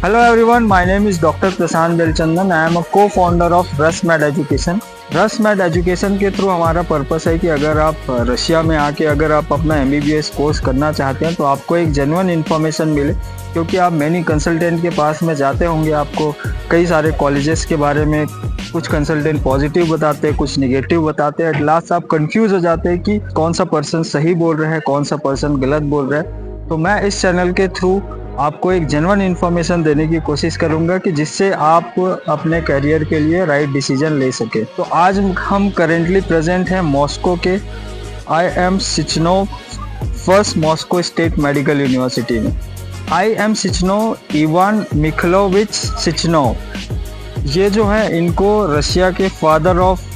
Hello everyone, my name is Dr. Prasant Belchandan. I am a co-founder of RusMed Education. RusMed Education के through हमारा purpose है कि अगर आप Russia में आके अगर आप अपना MBBS कोर्स करना चाहते हैं तो आपको एक जेन्युइन इन्फॉर्मेशन मिले, क्योंकि आप मैनी कंसल्टेंट के पास में जाते होंगे, आपको कई सारे कॉलेजेस के बारे में कुछ कंसल्टेंट पॉजिटिव बताते हैं, कुछ निगेटिव बताते हैं। एट लास्ट आप कंफ्यूज हो जाते हैं कि कौन सा पर्सन सही बोल रहा है, कौन सा पर्सन गलत बोल रहा है। तो मैं इस चैनल के थ्रू आपको एक जेन्युइन इन्फॉर्मेशन देने की कोशिश करूंगा कि जिससे आप अपने करियर के लिए राइट डिसीजन ले सके। तो आज हम करेंटली प्रेजेंट हैं मॉस्को के IM Sechenov first Moscow state medical university में। IM Sechenov Ivan Mikhailovich Sechenov, ये जो है इनको रशिया के father of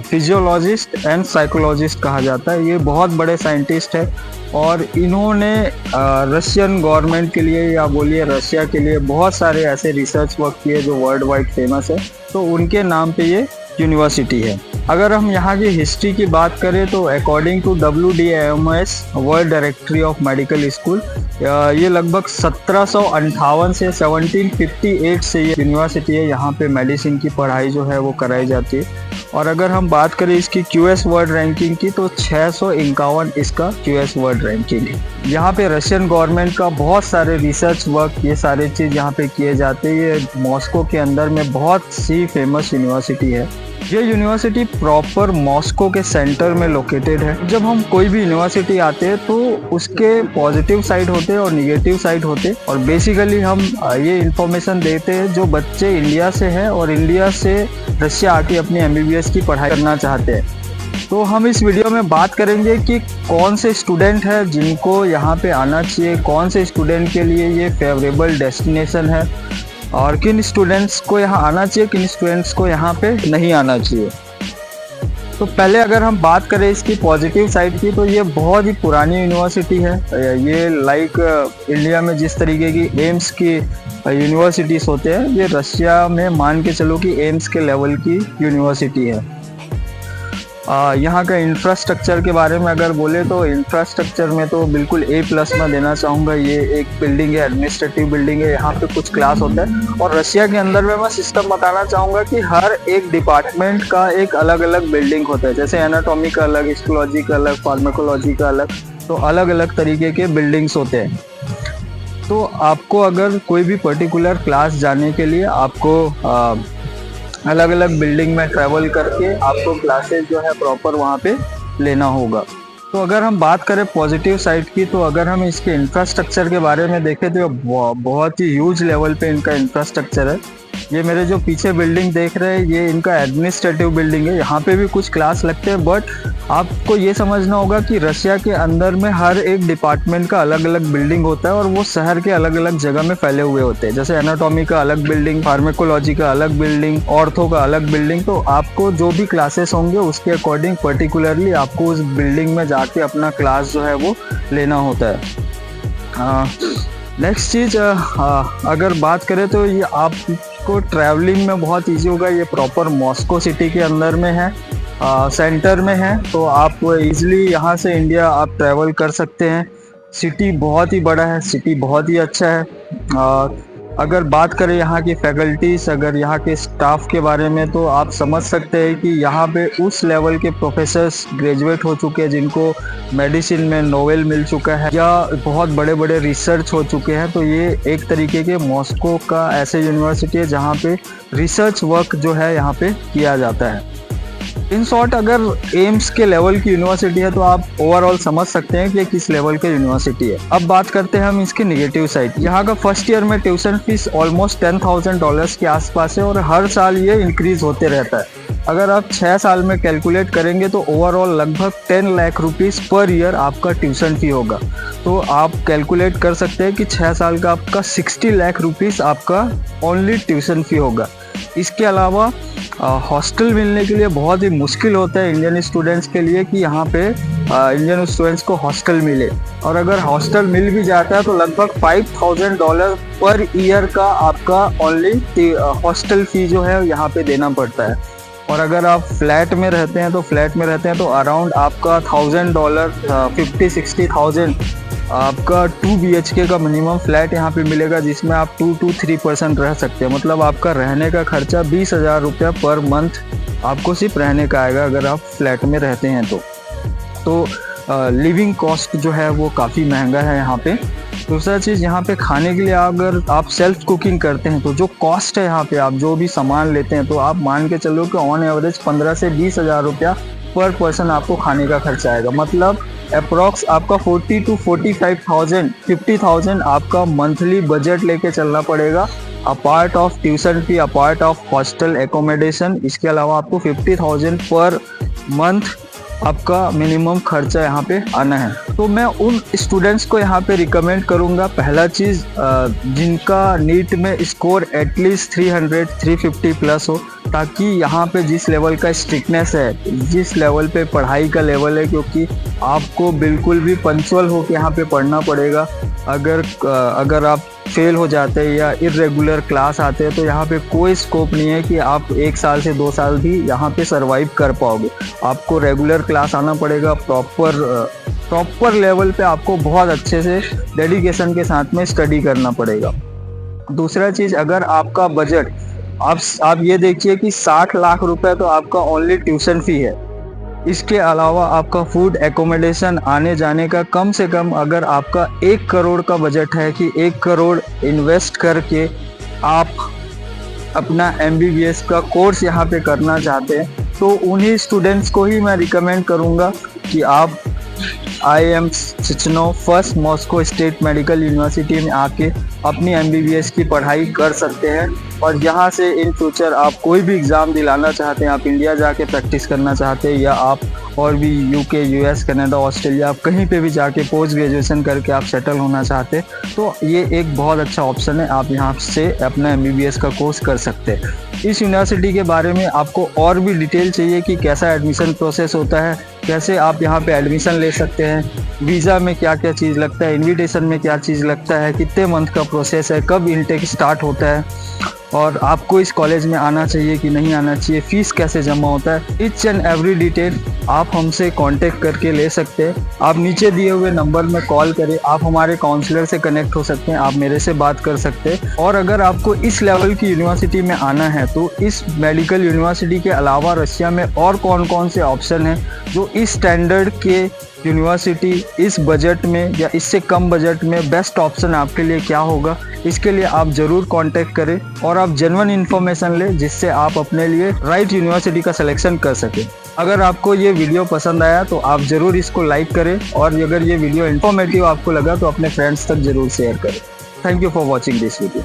physiologist and psychologist कहा जाता है। ये बहुत बड़े साइंटिस्ट है और इन्होंने रशियन गवर्नमेंट के लिए या बोलिए रशिया के लिए बहुत सारे ऐसे रिसर्च वर्क किए जो वर्ल्ड वाइड फेमस है। तो उनके नाम पे ये यूनिवर्सिटी है। अगर हम यहाँ की हिस्ट्री की बात करें तो according to WDAMS world directory of medical school, ये लगभग 1758 से 1758 से ये यूनिवर्सिटी है। यहाँ पे मेडिसिन की पढ़ाई जो है वो कराई जाती है। और अगर हम बात करें इसकी QS वर्ल्ड रैंकिंग की तो 651 इसका QS वर्ल्ड रैंकिंग है। यहाँ पे रशियन गवर्नमेंट का बहुत सारे रिसर्च वर्क, ये सारे चीज़ यहाँ पे किए जाते हैं। ये मॉस्को के अंदर में बहुत सी फेमस यूनिवर्सिटी है। ये यूनिवर्सिटी प्रॉपर मॉस्को के सेंटर में लोकेटेड है। जब हम कोई भी यूनिवर्सिटी आते हैं तो उसके पॉजिटिव साइड होते हैं और निगेटिव साइड होते हैं, और बेसिकली हम ये इन्फॉर्मेशन देते हैं जो बच्चे इंडिया से हैं और इंडिया से रशिया आके अपनी MBBS की पढ़ाई करना चाहते हैं। तो हम इस वीडियो में बात करेंगे कि कौन से स्टूडेंट हैं जिनको यहाँ पे आना चाहिए, कौन से स्टूडेंट के लिए ये फेवरेबल डेस्टिनेशन है, और किन स्टूडेंट्स को यहाँ आना चाहिए, किन स्टूडेंट्स को यहाँ पे नहीं आना चाहिए। तो पहले अगर हम बात करें इसकी पॉजिटिव साइड की तो ये बहुत ही पुरानी यूनिवर्सिटी है। ये लाइक इंडिया में जिस तरीके की एम्स की यूनिवर्सिटीज़ होते हैं, ये रशिया में मान के चलो कि एम्स के लेवल की यूनिवर्सिटी है। यहाँ का इंफ्रास्ट्रक्चर के बारे में अगर बोले तो इंफ्रास्ट्रक्चर में तो बिल्कुल A+ में देना चाहूँगा। ये एक बिल्डिंग है, एडमिनिस्ट्रेटिव बिल्डिंग है, यहाँ पे कुछ क्लास होता है। और रशिया के अंदर में मैं सिस्टम बताना चाहूँगा कि हर एक डिपार्टमेंट का एक अलग अलग बिल्डिंग होता है। जैसे एनाटॉमी का अलग, हिस्टोलॉजी का अलग, फार्माकोलॉजी का अलग, तो अलग अलग तरीके के बिल्डिंग्स होते हैं। तो आपको अगर कोई भी पर्टिकुलर क्लास जाने के लिए आपको अलग अलग बिल्डिंग में ट्रैवल करके आपको क्लासेस जो है प्रॉपर वहाँ पे लेना होगा। तो अगर हम बात करें पॉजिटिव साइड की, तो अगर हम इसके इंफ्रास्ट्रक्चर के बारे में देखें तो बहुत ही ह्यूज लेवल पे इनका इंफ्रास्ट्रक्चर है। ये मेरे जो पीछे बिल्डिंग देख रहे हैं ये इनका एडमिनिस्ट्रेटिव बिल्डिंग है। यहाँ पे भी कुछ क्लास लगते हैं, बट आपको ये समझना होगा कि रशिया के अंदर में हर एक डिपार्टमेंट का अलग अलग बिल्डिंग होता है और वो शहर के अलग अलग जगह में फैले हुए होते हैं। जैसे एनाटॉमी का अलग बिल्डिंग, फार्माकोलॉजी का अलग बिल्डिंग, ऑर्थो का अलग बिल्डिंग। तो आपको जो भी क्लासेस होंगे उसके अकॉर्डिंग पर्टिकुलरली आपको उस बिल्डिंग में जाके अपना क्लास जो है वो लेना होता है। नेक्स्ट चीज़ अगर बात करें तो ये आपको ट्रैवलिंग में बहुत ईजी होगा। ये प्रॉपर मॉस्को सिटी के अंदर में है, सेंटर में है, तो आप इजीली यहाँ से इंडिया आप ट्रैवल कर सकते हैं। सिटी बहुत ही बड़ा है, सिटी बहुत ही अच्छा है। अगर बात करें यहाँ की फैकल्टीज़, अगर यहाँ के स्टाफ के बारे में, तो आप समझ सकते हैं कि यहाँ पे उस लेवल के प्रोफेसर्स ग्रेजुएट हो चुके हैं जिनको मेडिसिन में नोबेल मिल चुका है या बहुत बड़े बड़े रिसर्च हो चुके हैं। तो ये एक तरीके के मॉस्को का ऐसे यूनिवर्सिटी है जहाँ पे रिसर्च वर्क जो है यहाँ पे किया जाता है। इन शॉर्ट अगर एम्स के लेवल की यूनिवर्सिटी है तो आप ओवरऑल समझ सकते हैं कि ये किस लेवल की यूनिवर्सिटी है। अब बात करते हैं हम इसके निगेटिव साइड। यहाँ का फर्स्ट ईयर में ट्यूशन फीस ऑलमोस्ट $10,000 के आसपास है और हर साल ये इंक्रीज होते रहता है। अगर आप 6 साल में कैलकुलेट करेंगे तो ओवरऑल लगभग 10 लाख रुपीज़ पर ईयर आपका ट्यूशन फी होगा। तो आप कैलकुलेट कर सकते हैं कि 6 साल का आपका 60 लाख रुपीज़ आपका ओनली ट्यूशन फी होगा। इसके अलावा हॉस्टल मिलने के लिए बहुत ही मुश्किल होता है इंडियन स्टूडेंट्स के लिए कि यहाँ पे इंडियन स्टूडेंट्स को हॉस्टल मिले, और अगर हॉस्टल मिल भी जाता है तो लगभग $5,000 पर ईयर का आपका ओनली हॉस्टल फी जो है यहाँ पे देना पड़ता है। और अगर आप फ्लैट में रहते हैं तो अराउंड आपका $1,000 50-60,000 आपका 2 BHK का मिनिमम फ्लैट यहाँ पे मिलेगा, जिसमें आप 2 to 3% रह सकते हैं। मतलब आपका रहने का खर्चा 20,000 रुपया पर मंथ आपको सिर्फ रहने का आएगा अगर आप फ्लैट में रहते हैं तो लिविंग कॉस्ट जो है वो काफ़ी महंगा है यहाँ पे। दूसरा चीज़, यहाँ पे खाने के लिए अगर आप सेल्फ कुकिंग करते हैं तो जो कॉस्ट है यहाँ पे, आप जो भी सामान लेते हैं तो आप मान के चलो कि ऑन एवरेज 15 से 20,000 रुपया पर पर्सन आपको खाने का खर्चा आएगा। मतलब अप्रॉक्स आपका 40 to 45,000 50,000 आपका मंथली बजट लेके चलना पड़ेगा। Apart of tuition fee, apart of hostel accommodation, इसके अलावा आपको 50,000 पर मंथ आपका मिनिमम खर्चा यहाँ पे आना है। तो मैं उन स्टूडेंट्स को यहाँ पे रिकमेंड करूँगा, पहला चीज़ जिनका नीट में स्कोर एटलीस्ट 300-350 प्लस हो, ताकि यहाँ पे जिस लेवल का स्ट्रिक्टनेस है, जिस लेवल पे पढ़ाई का लेवल है, क्योंकि आपको बिल्कुल भी पंक्चुअल हो के यहाँ पे पढ़ना पड़ेगा। अगर आप फेल हो जाते हैं या इर्रेगुलर क्लास आते हैं तो यहाँ पे कोई स्कोप नहीं है कि आप 1 साल से 2 साल भी यहाँ पे सरवाइव कर पाओगे। आपको रेगुलर क्लास आना पड़ेगा, प्रॉपर लेवल पे आपको बहुत अच्छे से डेडिकेशन के साथ में स्टडी करना पड़ेगा। दूसरा चीज़, अगर आपका बजट आप ये देखिए कि 60 लाख रुपए तो आपका ओनली ट्यूशन फी है। इसके अलावा आपका फूड एकोमोडेशन आने जाने का कम से कम, अगर आपका 1 करोड़ का बजट है कि 1 करोड़ इन्वेस्ट करके आप अपना MBBS का कोर्स यहाँ पे करना चाहते हैं, तो उन्हीं स्टूडेंट्स को ही मैं रिकमेंड करूँगा कि आप IIM Sechenov first Moscow state medical university में आके अपनी MBBS की पढ़ाई कर सकते हैं। और यहाँ से इन फ्यूचर आप कोई भी एग्ज़ाम दिलाना चाहते हैं, आप इंडिया जाके प्रैक्टिस करना चाहते हैं, या आप और भी UK, US, कनाडा, ऑस्ट्रेलिया, आप कहीं पे भी जाके पोस्ट ग्रेजुएशन करके आप सेटल होना चाहते हैं, तो ये एक बहुत अच्छा ऑप्शन है। आप यहाँ से अपना MBBS का कोर्स कर सकते हैं। इस यूनिवर्सिटी के बारे में आपको और भी डिटेल चाहिए कि कैसा एडमिशन प्रोसेस होता है, कैसे आप यहाँ पे एडमिशन ले सकते हैं, वीज़ा में क्या क्या चीज़ लगता है, इनविटेशन में क्या चीज़ लगता है, कितने मंथ का प्रोसेस है, कब इनटेक स्टार्ट होता है, और आपको इस कॉलेज में आना चाहिए कि नहीं आना चाहिए, फ़ीस कैसे जमा होता है, ईच एंड एवरी डिटेल आप हमसे कांटेक्ट करके ले सकते हैं। आप नीचे दिए हुए नंबर में कॉल करें, आप हमारे काउंसलर से कनेक्ट हो सकते हैं, आप मेरे से बात कर सकते हैं। और अगर आपको इस लेवल की यूनिवर्सिटी में आना है तो इस मेडिकल यूनिवर्सिटी के अलावा रशिया में और कौन कौन से ऑप्शन हैं जो इस स्टैंडर्ड के यूनिवर्सिटी इस बजट में या इससे कम बजट में बेस्ट ऑप्शन आपके लिए क्या होगा, इसके लिए आप ज़रूर कांटेक्ट करें और आप जेन्युइन इन्फॉर्मेशन लें, जिससे आप अपने लिए राइट यूनिवर्सिटी का सिलेक्शन कर सकें। अगर आपको ये वीडियो पसंद आया तो आप ज़रूर इसको लाइक करें, और अगर ये वीडियो इन्फॉर्मेटिव आपको लगा तो अपने फ्रेंड्स तक ज़रूर शेयर करें। Thank you for watching this video.